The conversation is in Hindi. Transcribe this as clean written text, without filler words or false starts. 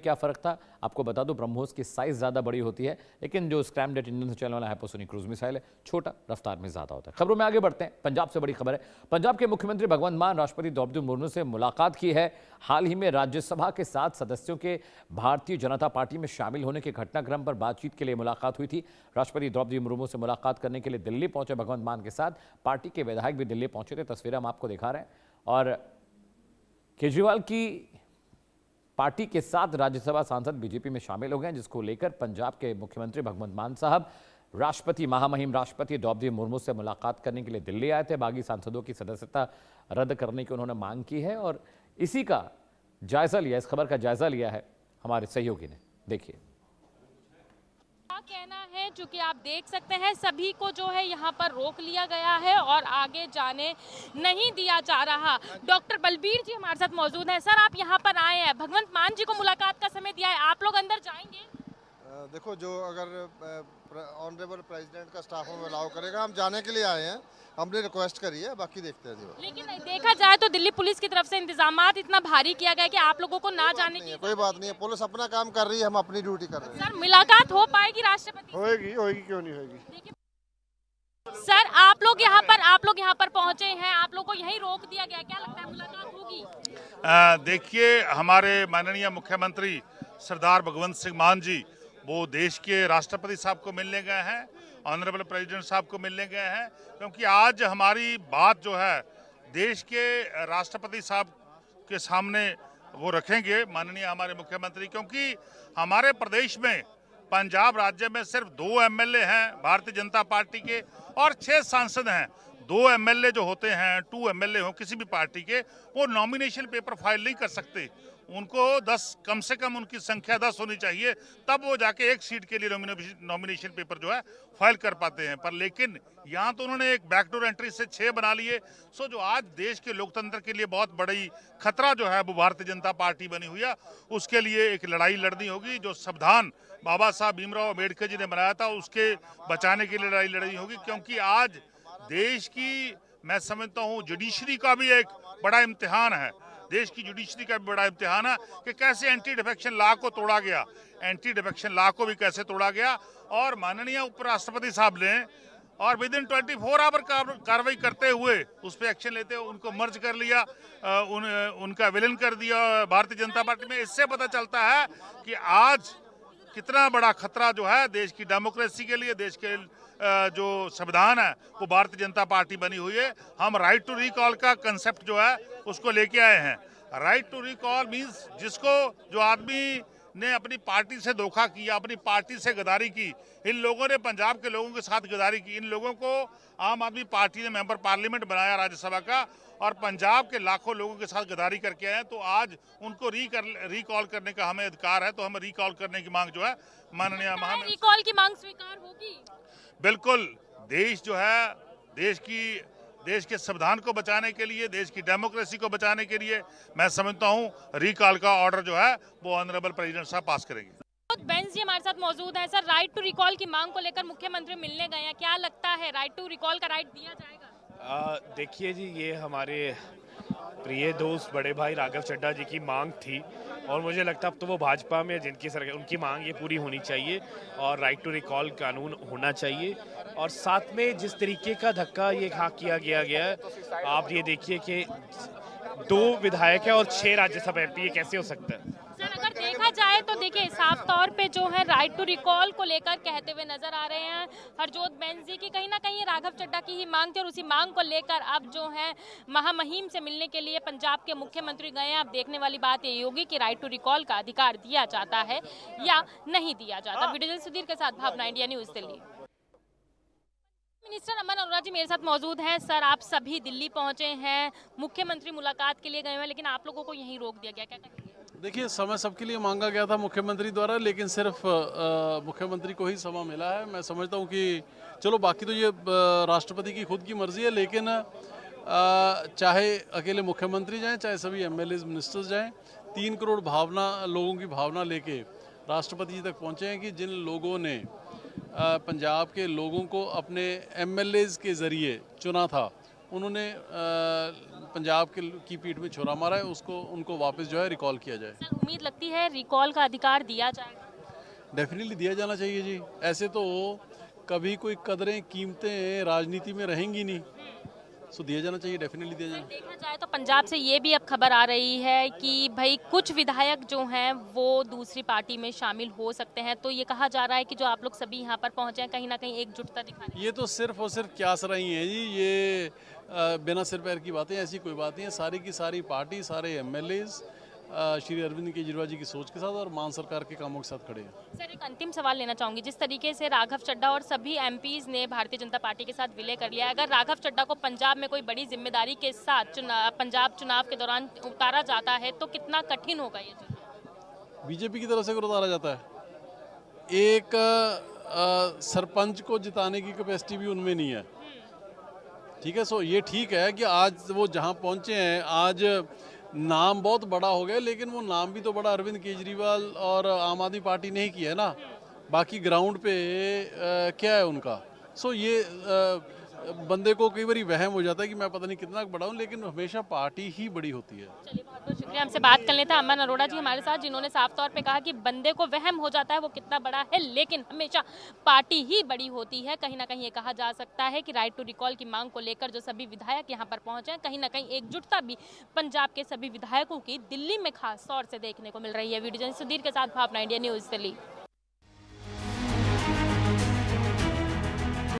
क्या फ़र्क था? आपको बता दूं, ब्रह्मोस की साइज़ ज़्यादा बड़ी होती है, लेकिन जो स्क्रैमजेट इंजन से चलने वाला हाइपरसोनिक क्रूज मिसाइल है, छोटा, रफ्तार में ज़्यादा होता है। खबरों में आगे बढ़ते हैं। पंजाब से बड़ी खबर है। पंजाब के मुख्यमंत्री भगवंत मान राष्ट्रपति द्रौपदी मुर्मू से मुलाकात की है। हाल ही में राज्यसभा के 7 सदस्यों के भारतीय जनता पार्टी में शामिल होने के घटनाक्रम पर बातचीत के लिए मुलाकात हुई थी। राष्ट्रपति द्रौपदी मुर्मू से मुलाकात करने के लिए दिल्ली पहुंचे भगवंत मान के साथ पार्टी के विधायक भी दिल्ली पहुंचे थे। तस्वीरें हम आपको दिखा रहे हैं। और केजरीवाल की पार्टी के साथ राज्यसभा सांसद बीजेपी में शामिल हो गए, जिसको लेकर पंजाब के मुख्यमंत्री भगवंत मान साहब राष्ट्रपति महामहिम राष्ट्रपति द्रौपदी मुर्मू से मुलाकात करने के लिए दिल्ली आए थे। बागी सांसदों की सदस्यता रद्द करने की उन्होंने मांग की है और इसी का जायजा लिया, इस खबर का जायजा लिया है हमारे सहयोगी ने। देखिए कहना है, चूंकि आप देख सकते हैं सभी को जो है यहाँ पर रोक लिया गया है और आगे जाने नहीं दिया जा रहा। डॉक्टर बलबीर जी हमारे साथ मौजूद हैं। सर, आप यहाँ पर आए हैं, भगवंत मान जी को मुलाकात का समय दिया है, आप लोग अंदर जाएंगे? देखो, जो अगर ऑनरेबल प्रेसिडेंट का स्टाफ हमें अलाउ करेगा, हम जाने के लिए आए हैं। हमने रिक्वेस्ट करी है, बाकी देखते हैं। लेकिन देखा जाए तो दिल्ली पुलिस की तरफ से इंतजामात इतना भारी किया गया कि आप लोगों को ना जाने की कोई बात नहीं है। पुलिस अपना काम कर रही है, हम अपनी ड्यूटी कर रहे हैं। सर, मुलाकात हो पाएगी राष्ट्रपति? होएगी, क्यों नहीं होएगी। सर, आप लोग यहाँ पर पहुँचे हैं, आप लोग को यही रोक दिया गया, क्या लगता है मुलाकात होगी? देखिए, हमारे माननीय मुख्यमंत्री सरदार भगवंत सिंह मान जी वो देश के राष्ट्रपति साहब को मिलने गए हैं, ऑनरेबल प्रेसिडेंट साहब को मिलने गए हैं, क्योंकि आज हमारी बात जो है देश के राष्ट्रपति साहब के सामने वो रखेंगे माननीय हमारे मुख्यमंत्री, क्योंकि हमारे प्रदेश में पंजाब राज्य में सिर्फ 2 एमएलए हैं भारतीय जनता पार्टी के और 6 सांसद हैं। 2 एमएलए जो होते हैं, 2 एमएलए हो किसी भी पार्टी के, वो नॉमिनेशन पेपर फाइल नहीं कर सकते। उनको 10 कम से कम उनकी संख्या 10 होनी चाहिए, तब वो जाके एक सीट के लिए नॉमिनेशन पेपर जो है फाइल कर पाते हैं। पर लेकिन यहाँ तो उन्होंने एक बैकडोर एंट्री से 6 बना लिए। सो जो आज देश के लोकतंत्र के लिए बहुत बड़ी खतरा जो है वो भारतीय जनता पार्टी बनी हुई है, उसके लिए एक लड़ाई लड़नी होगी। जो संविधान बाबा साहब भीमराव अम्बेडकर जी ने बनाया था, उसके बचाने की लड़ाई लड़नी होगी, क्योंकि आज देश की, मैं समझता हूँ, जुडिशरी का भी एक बड़ा इम्तिहान है। देश की जुडिशरी का भी बड़ा इम्तिहान है कि कैसे एंटी डिफेक्शन लॉ को तोड़ा गया, एंटी डिफेक्शन लॉ को भी कैसे तोड़ा गया। और माननीय उपराष्ट्रपति साहब ने और विद इन 24 आवर कार्रवाई करते हुए उस पर एक्शन लेते हुए उनको मर्ज कर लिया, उनका विलीन कर दिया भारतीय जनता पार्टी में। इससे पता चलता है कि आज कितना बड़ा खतरा जो है देश की डेमोक्रेसी के लिए, देश के जो संविधान है वो भारतीय जनता पार्टी बनी हुई है। हम राइट टू रिकॉल का कंसेप्ट जो है उसको लेके आए हैं। राइट टू रिकॉल मींस जिसको, जो आदमी ने अपनी पार्टी से धोखा किया, अपनी पार्टी से गद्दारी की, इन लोगों ने पंजाब के लोगों के साथ गद्दारी की, इन लोगों को आम आदमी पार्टी ने मेंबर पार्लियामेंट बनाया राज्यसभा का और पंजाब के लाखों लोगों के साथ गद्दारी करके आए। तो आज उनको रिकॉल करने का हमें अधिकार है, तो हम रिकॉल करने की मांग जो है माननीय रिकॉल की मांग स्वीकार होगी। बिल्कुल। देश जो है, देश के संविधान को बचाने के लिए, देश की डेमोक्रेसी को बचाने के लिए मैं समझता हूं रिकॉल का ऑर्डर जो है वो ऑनरेबल प्रेसिडेंट साहब पास करेंगे। बेंस जी हमारे साथ मौजूद है। सर, राइट टू रिकॉल की मांग को लेकर मुख्यमंत्री मिलने गए हैं, क्या लगता है राइट टू रिकॉल का राइट दिया जाएगा? देखिए जी, ये हमारे प्रिय दोस्त बड़े भाई राघव चड्ढा जी की मांग थी और मुझे लगता है अब तो वो भाजपा में जिनकी सरकार, उनकी मांग ये पूरी होनी चाहिए और राइट टू रिकॉल कानून होना चाहिए। और साथ में जिस तरीके का धक्का ये किया गया है, आप ये देखिए कि 2 विधायक है और 6 राज्यसभा एमपी, ये कैसे हो सकता है? सर, अगर देखा जाए तो देखिए साफ तौर पे जो है राइट टू रिकॉल को लेकर कहते हुए नजर आ रहे हैं हरजोत बेंस जी की, कहीं ना कहीं राघव चड्ढा की ही मांग थी और उसी मांग को लेकर अब जो है महामहिम से मिलने के लिए पंजाब के मुख्यमंत्री गए हैं। अब देखने वाली बात ये होगी कि राइट टू रिकॉल का अधिकार दिया जाता है या नहीं दिया जाता। वीडियो जर्नलिस्ट सुधीर के साथ भावना, इंडिया न्यूज दिल्ली। मिनिस्टर अमन अरोड़ा जी मेरे साथ मौजूद हैं। सर, आप सभी दिल्ली पहुंचे हैं, मुख्यमंत्री मुलाकात के लिए गए हैं, लेकिन आप लोगों को यहीं रोक दिया गया, क्या कहेंगे? देखिए, समय सबके लिए मांगा गया था मुख्यमंत्री द्वारा, लेकिन सिर्फ मुख्यमंत्री को ही समय मिला है। मैं समझता हूं कि चलो बाकी तो ये राष्ट्रपति की खुद की मर्जी है, लेकिन चाहे अकेले मुख्यमंत्री जाएं, चाहे सभी एमएलए मिनिस्टर्स जाएं, 3 करोड़ लोगों की भावना लेके राष्ट्रपति जी तक पहुंचे हैं कि जिन लोगों ने पंजाब के लोगों को अपने एमएलएज के ज़रिए चुना था, उन्होंने पंजाब की पीठ में छुरा मारा है उसको उनको वापस जो है रिकॉल किया जाए। सर उम्मीद लगती है रिकॉल का अधिकार दिया जाएगा? डेफिनेटली दिया जाना चाहिए जी। ऐसे तो कभी कोई कदरें कीमतें राजनीति में रहेंगी नहीं, सो दिया जाना चाहिए, डेफिनेटली दिया जाना। देखा जाए तो पंजाब से ये भी अब खबर आ रही है कि भाई कुछ विधायक जो हैं वो दूसरी पार्टी में शामिल हो सकते हैं, तो ये कहा जा रहा है कि जो आप लोग सभी यहाँ पर पहुँचे हैं कहीं ना कहीं एकजुटता दिखाने। ये तो सिर्फ और सिर्फ क्या सराही है जी, ये बिना सिर पैर की बातें, ऐसी कोई बात नहीं है। सारी की सारी पार्टी, सारे एमएलएज श्री अरविंद केजरीवाल जी की सोच के साथ और मान सरकार के कामों के साथ खड़े हैं। सर एक अंतिम सवाल लेना चाहूंगी, जिस तरीके से राघव चड्ढा और सभी एमपीज ने भारतीय जनता पार्टी के साथ विलय कर लिया, अगर राघव चड्ढा को पंजाब में कोई बड़ी जिम्मेदारी के साथ पंजाब चुनाव के दौरान उतारा जाता है तो कितना कठिन होगा ये चुनाव? बीजेपी की तरफ से अगर उतारा जाता है, एक सरपंच को जिताने की कैपेसिटी भी उनमें नहीं है, ठीक है। सो ये ठीक है कि आज वो जहाँ पहुँचे हैं, आज नाम बहुत बड़ा हो गया, लेकिन वो नाम भी तो बड़ा अरविंद केजरीवाल और आम आदमी पार्टी ने ही किया है ना। बाकी ग्राउंड पे क्या है उनका। सो ये बंदे को कई बार वहम हो जाता है कि मैं पता नहीं कितना बड़ा हूँ, लेकिन हमेशा पार्टी ही बड़ी होती है। चलिए बहुत बहुत शुक्रिया, हमसे बात कर लेते हैं अमन अरोड़ा जी हमारे साथ, जिन्होंने साफ तौर पे कहा कि बंदे को वहम हो जाता है वो कितना बड़ा है, लेकिन हमेशा पार्टी ही बड़ी होती है। कहीं ना कहीं ये कहा जा सकता है कि राइट टू रिकॉल की मांग को लेकर जो सभी विधायक यहाँ पर पहुंचे हैं, कहीं ना कहीं एकजुटता भी पंजाब के सभी विधायकों की दिल्ली में खास तौर से देखने को मिल रही है। वीडियो जर्नलिस्ट सुधीर के साथ भावना, इंडिया न्यूज दिल्ली।